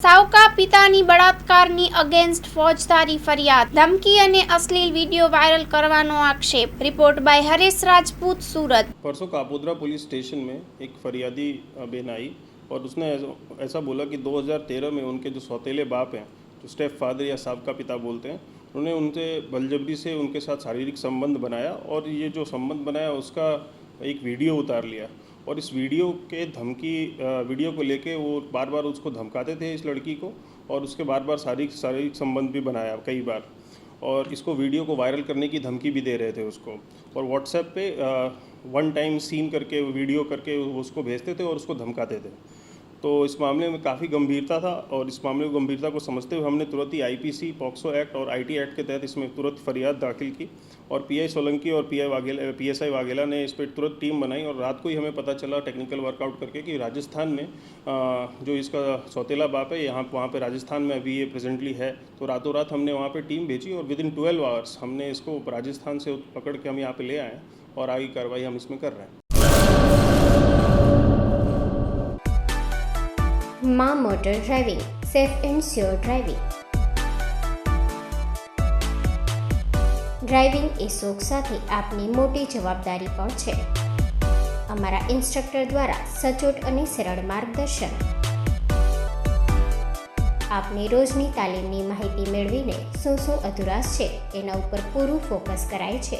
સાવકા પિતાની બળાત્કારની અગેન્સ્ટ ફોજદારી ફરિયાદ, ધમકી અને અશ્લીल वीडियो वायरल करवानो आक्षेप। रिपोर्ट बाय हरीश राजपूत, सूरत। परसों कापोद्रा पुलिस स्टेशन में एक फरियादी बहन आई और उसने ऐसा बोला कि 2013 में उनके जो सौतेले बाप हैं, जो स्टेप फादर या साबका पिता बोलते हैं, उन्होंने उनसे बलजबरी से उनके साथ शारीरिक संबंध बनाया और ये जो संबंध बनाया उसका एक वीडियो उतार लिया और इस वीडियो के वीडियो को लेके वो बार बार उसको धमकाते थे, इस लड़की को, और उसके बार बार शारीरिक संबंध भी बनाया कई बार, और इसको वीडियो को वायरल करने की धमकी भी दे रहे थे उसको। और व्हाट्सएप पे वन टाइम सीन करके वीडियो करके उसको भेजते थे और उसको धमकाते थे। तो इस मामले में काफ़ी गंभीरता था और इस मामले की गंभीरता को समझते हुए हमने तुरंत ही आईपीसी, पॉक्सो एक्ट और आईटी एक्ट के तहत इसमें तुरंत फरियाद दाखिल की और पीआई सोलंकी और पीएसआई वाघेला ने इस पर तुरंत टीम बनाई। और रात को ही हमें पता चला टेक्निकल वर्कआउट करके कि राजस्थान में जो इसका सौतेला बाप है वहाँ पे राजस्थान में अभी ये प्रेजेंटली है। तो रातों रात हमने वहाँ पे टीम भेजी और विदिन 12 आवर्स हमने इसको राजस्थान से पकड़ के हम यहाँ पे ले आए और आगे कार्रवाई हम इसमें कर रहे हैं। Maa motor driving, safe and sure driving. Driving એ શોખ સાથે આપની મોટી જવાબદારી પણ છે। અમારા ઇન્સ્ટ્રક્ટર દ્વારા સચોટ અને સરળ માર્ગદર્શન, આપની રોજની તાલીમની માહિતી મેળવીને શું અધુરાશ છે એના ઉપર પૂરું ફોકસ કરાય છે।